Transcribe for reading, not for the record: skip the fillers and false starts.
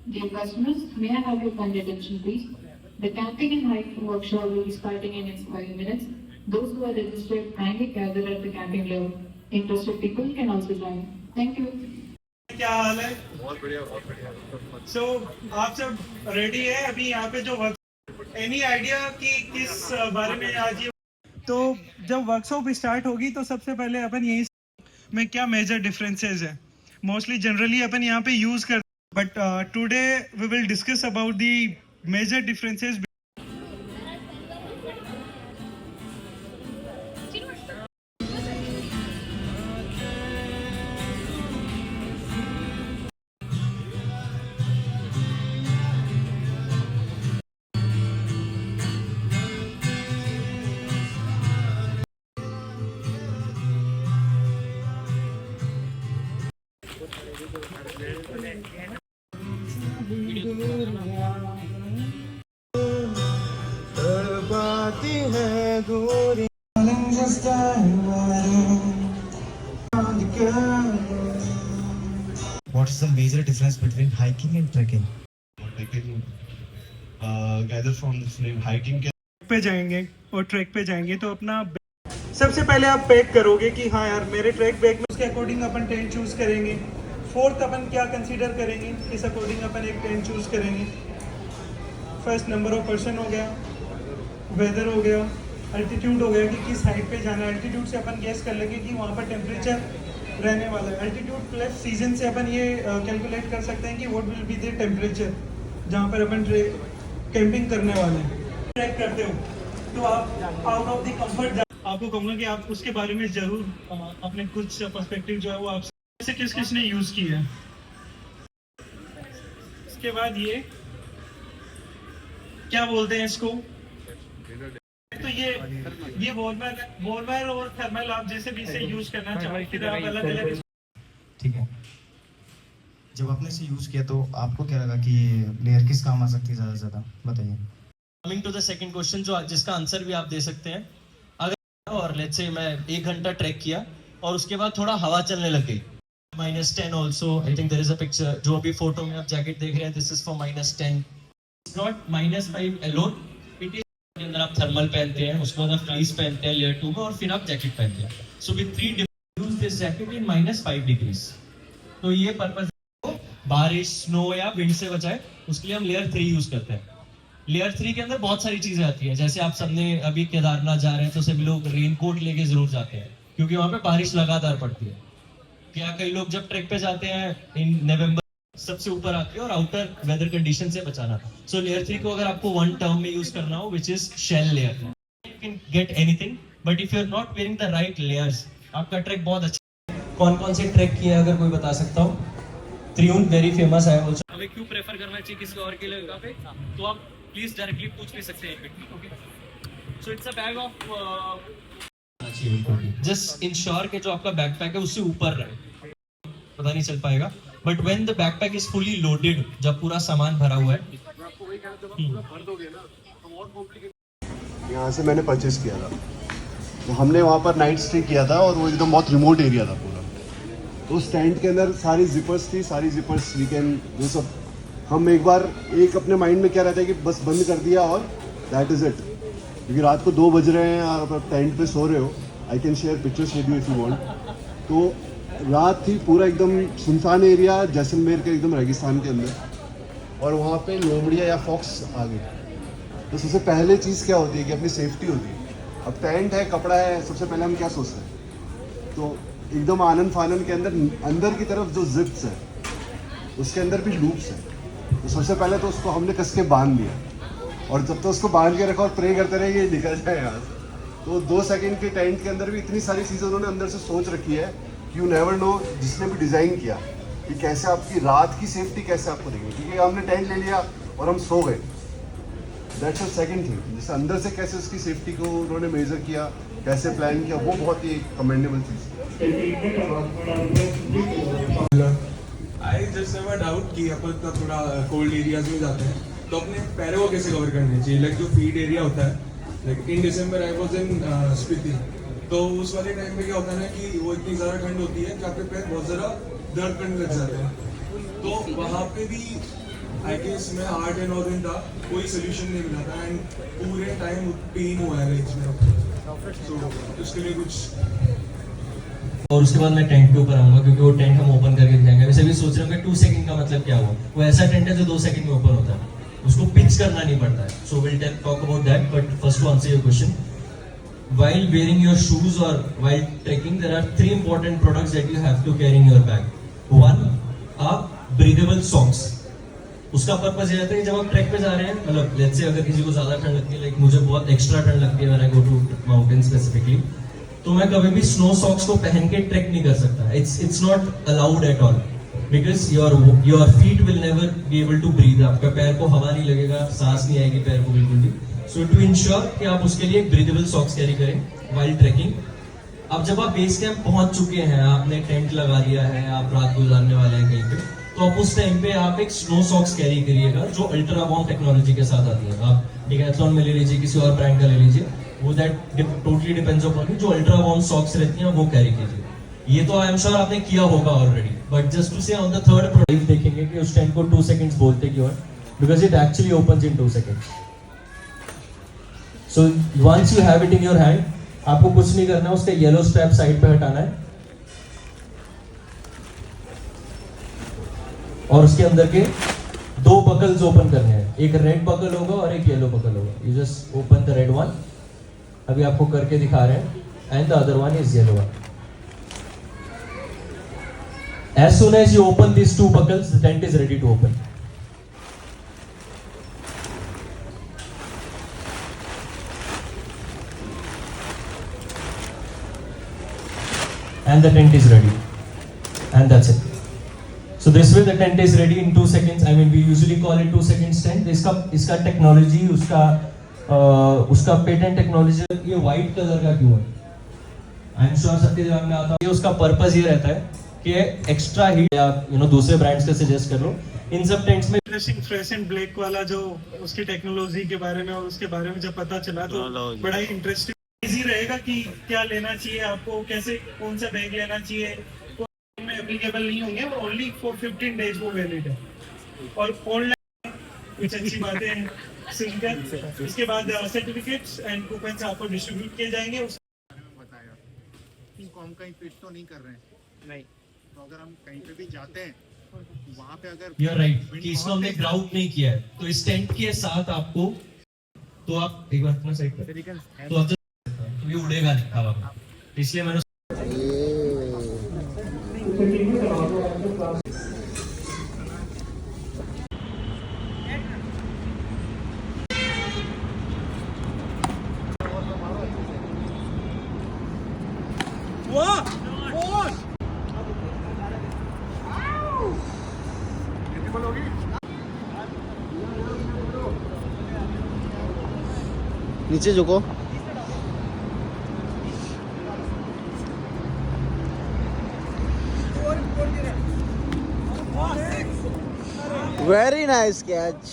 Dear customers, may I have your kind attention, please? The camping and hiking workshop will be starting in next 5 minutes. Those who are registered kindly gather at the camping level. Interested people can also join. Thank you. क्या हाल है? बहुत बढ़िया, बहुत बढ़िया। So आप सब ready है? अभी यहाँ पे जो वर्क एनी आइडिया कि किस बारे में आज ये तो जब वर्कशॉप स्टार्ट होगी तो सबसे पहले अपन यही में क्या मेजर डिफरेंसेस है मोस्टली जनरली अपन यहाँ पे यूज कर but today we will discuss about the major differences What is the major difference between hiking and trekking? I can gather from this name hiking के पे जाएंगे और ट्रैक पे जाएंगे तो अपना सबसे पहले आप पैक करोगे कि हाँ यार मेरे ट्रैक बैग में उसके अकॉर्डिंग अपन टेंट चूज करेंगे। फोर्थ अपन क्या कंसीडर करेंगे, इस अकॉर्डिंग अपन एक टेंट चूज करेंगे। फर्स्ट नंबर ऑफ पर्सन हो गया, वेदर हो गया, अल्टीट्यूड हो गया कि किस हाइट पे जाना है। अल्टीट्यूड से अपन गेस कर लेंगे कि वहाँ पर टेम्परेचर रहने वाला है। अल्टीट्यूड प्लस सीजन से अपन ये कैलकुलेट कर सकते हैं कि what will be the temperature जहाँ पर अपन कैंपिंग करने वाले हैं। ट्रैक करते हो तो आप आउट ऑफ द कंफर्ट, आपको कहूँगा कि आप उसके बारे में जरूर अपने कुछ पर्सपेक्टिव जो है वो आपसे किस किस ने यूज़ की है। इसके बाद ये क्या बोलते हैं इसको, तो ये वॉलवेयर और थर्मल आप जैसे भी इसे यूज करना चाहो फिर आप अलग अलग। ठीक है, जब आपने इसे यूज किया तो आपको क्या लगा कि लेयर किस काम आ सकती है ज़्यादा से ज़्यादा, बताइए। Coming to the second question जो जिसका आंसर भी आप दे सकते हैं, अगर और लेट्स से मैं 1 घंटा ट्रैक किया और उसके बाद थोड़ा हवा चलने लग गई -10 also, I think there is a picture जो अभी फोटो में आप जैकेट देख रहे हैं, this is for -10, it's not -5 alone, it is के अंदर आप थर्मल पहनते हैं, उसके बाद आप फ्लीस पहनते हैं लेयर 2 में और फिर आप जैकेट पहनते हैं। So with 3 use this jacket in -5 degrees. तो ये पर्पस बारिश, स्नो या विंड से बचाए, उसके लिए हम लेयर 3 यूज करते हैं। लेयर 3 के अंदर बहुत सारी चीजें आती हैं, जैसे आप सबने अभी केदारनाथ जा रहे हैं तो सभी लोग रेनकोट लेके जरूर जाते हैं क्योंकि वहां पे बारिश लगातार पड़ती है। क्या कई लोग जब ट्रैक पे जाते हैं इन नवंबर सबसे ऊपर आती है और आउटर वेदर कंडीशन से बचाना। सो लेयर 3 को अगर आपको वन टर्म में यूज करना हो which is shell layer, you can get anything, but if you are not wearing the right layers आपका ट्रैक बहुत अच्छा। कौन कौन से ट्रैक किए अगर कोई बता सकता हो? त्रिउंड वेरी फेमस है ऑल्सो। हमें क्यों प्रेफर करना चाहिए किसी और के लिए पे, तो आप प्लीज डायरेक्टली पूछ भी सकते हैं। Okay, so it's a bag of just ensure के जो आपका बैकपैक है उससे ऊपर रहे, पता नहीं चल पाएगा। But when the backpack is fully loaded, जब पूरा सामान भरा हुआ है, यहाँ से मैंने परचेस किया था तो हमने वहाँ पर नाइट स्टे किया था और वो एकदम बहुत रिमोट एरिया था पूरा। तो उस टेंट के अंदर सारी जिपर्स थी, सारी जिपर्स वी कैन वो सब हम एक बार एक अपने माइंड में क्या रहता है कि बस बंद कर दिया और दैट इज़ इट। क्योंकि रात को 2 बज रहे हैं और आप टेंट पे सो रहे हो, I can share pictures with you if you want. तो रात थी, पूरा एकदम सुनसान एरिया जैसलमेर के एकदम रेगिस्तान के अंदर, और वहाँ पे लोमड़िया या फॉक्स आ गए। तो सबसे पहले चीज़ क्या होती है कि अपनी सेफ्टी होती है। अब टेंट है, कपड़ा है, सबसे पहले हम क्या सोचते हैं, तो एकदम आनंद फानन के अंदर की तरफ जो जिप्स है उसके अंदर भी लूप्स है। तो सबसे पहले तो उसको हमने कस के बांध दिया और जब तक तो उसको बांध के रखा और प्रे करते रहे ये निकल जाए यहाँ से। तो 2 सेकंड के टेंट के अंदर भी इतनी सारी चीज़ें उन्होंने अंदर से सोच रखी है, यू नेवर नो जिसने भी डिज़ाइन किया कि कैसे आपकी रात की सेफ्टी कैसे आपको देंगे। क्योंकि हमने टेंट ले लिया और हम सो गए, दैट्स अ सेकंड थिंग। जैसे अंदर से कैसे उसकी सेफ्टी को उन्होंने मेजर किया, कैसे प्लान किया, वो बहुत ही कमेंडेबल चीज़ है। I just have a doubt कि अपन का थोड़ा कोल्ड एरियाज में जाते हैं तो अपने पैरों को कैसे कवर करने चाहिए। लाइक जो फीड एरिया होता है, like in December I was in Spiti, तो उस वाले टाइम पे क्या होता है ना कि वो इतनी ज़्यादा ठंड होती है कि आपके पैर बहुत ज़्यादा दर्द करने लग जाते हैं। तो वहाँ पे भी आई गेस मैं 8 या 9 दिन था, कोई सोल्यूशन नहीं मिला था एंड पूरे टाइम पेन हुआ है लेग्स में। तो उसके लिए कुछ। और उसके बाद मैं टेंट के ऊपर आऊंगा क्योंकि वो टेंट हम ओपन करके दिखाएंगे। वैसे भी सोच रहा हूँ कि 2 सेकंड का मतलब क्या हुआ। वो ऐसा टेंट है जो 2 सेकंड में ओपन होता है, उसको पिच करना नहीं पड़ता है। So will talk about that, but first to answer your question, while wearing your shoes or while trekking, there are 3 important products that you have to carry in your bag. One, breathable socks. उसका purpose ये रहता है कि जब आप track पे जा रहे हैं, मतलब लेट्स से अगर किसी को ज्यादा ठंड लगती है, लाइक मुझे बहुत एक्स्ट्रा ठंड लगती है when I go to mountain specifically, तो मैं कभी भी स्नो सॉक्स को पहन के ट्रैक नहीं कर सकता। It's not allowed at all because your feet will never be able to breathe. आपका पैर को हवा नहीं लगेगा, सांस नहीं आएगी पैर को बिल्कुल भी। सो टू इंश्योर कि आप उसके लिए ब्रीदेबल सॉक्स कैरी करें वाइल ट्रैकिंग। अब जब आप बेस कैंप पहुंच चुके हैं, आपने टेंट लगा लिया है, आप रात गुजारने वाले हैं कहीं पे, तो आप उस टाइम पे आप एक स्नो सॉक्स कैरी करिएगा जो अल्ट्रा वार्म टेक्नोलॉजी के साथ आती है। आप डिकैथलॉन में ले लीजिए, किसी और ब्रांड का ले लीजिए, वो दैट टोटली डिपेंड्स अपॉन जो अल्ट्रा वार्म सॉक्स रहती हैं वो कैरी कीजिए। ये तो आई एम श्योर आपने किया होगा ऑलरेडी, बट जस्ट टू से ऑन द थर्ड प्रोडक्ट देखेंगे कि उस टेंट को 2 सेकंड्स बोलते क्यों है, because it actually opens in 2 seconds. So once you have it in your hand, आपको कुछ नहीं करना है, उसका येलो स्ट्रैप साइड पे हटाना है और उसके अंदर के 2 बकल्स ओपन करने हैं। एक रेड बकल होगा और एक येलो बकल होगा। You just open the red one, अभी आपको करके दिखा रहे हैं, and the other one is yellow one. As soon as you open these 2 buckles, the tent is ready to open. And the tent is ready, and that's it. So this way the tent is ready in 2 seconds. I mean, we usually call it 2 seconds tent. इसका technology, उसका patent technology ये white colour का क्यों है? I am sure सबके दिमाग में आता है। ये उसका पर्पस ये रहता है कि एक्स्ट्रा हीट, या दूसरे ब्रांड्स का सजेस्ट कर लो। इन सब टेंट्स में फ्रेश एंड ब्लैक वाला जो उसकी टेक्नोलॉजी के बारे में और उसके बारे में जब पता चला तो बड़ा ही इंटरेस्टिंग इजी रहेगा कि क्या लेना चाहिए आपको, कैसे कौन सा बैग लेना चाहिए, में एप्लीकेबल नहीं होंगे, वो ओनली फॉर 15 days वो वैलिड है। और ऑनलाइन कुछ अच्छी बातें हैं सिंगल, इसके बाद सर्टिफिकेट्स एंड कूपन्स आपको डिस्ट्रीब्यूट किए जाएंगे। बताया इनको हम कहीं फिट तो नहीं कर रहे हैं, नहीं तो अगर हम कहीं पे भी जाते हैं वहाँ पे अगर यू आर राइट कि इसको हमने ग्राउंड नहीं किया है, तो इस टेंट के साथ आपको, तो आप एक बार अपना साइड पर, तो आप ये उड़ेगा नहीं हवा में, इसलिए मैंने नीचे झुको। Very nice catch.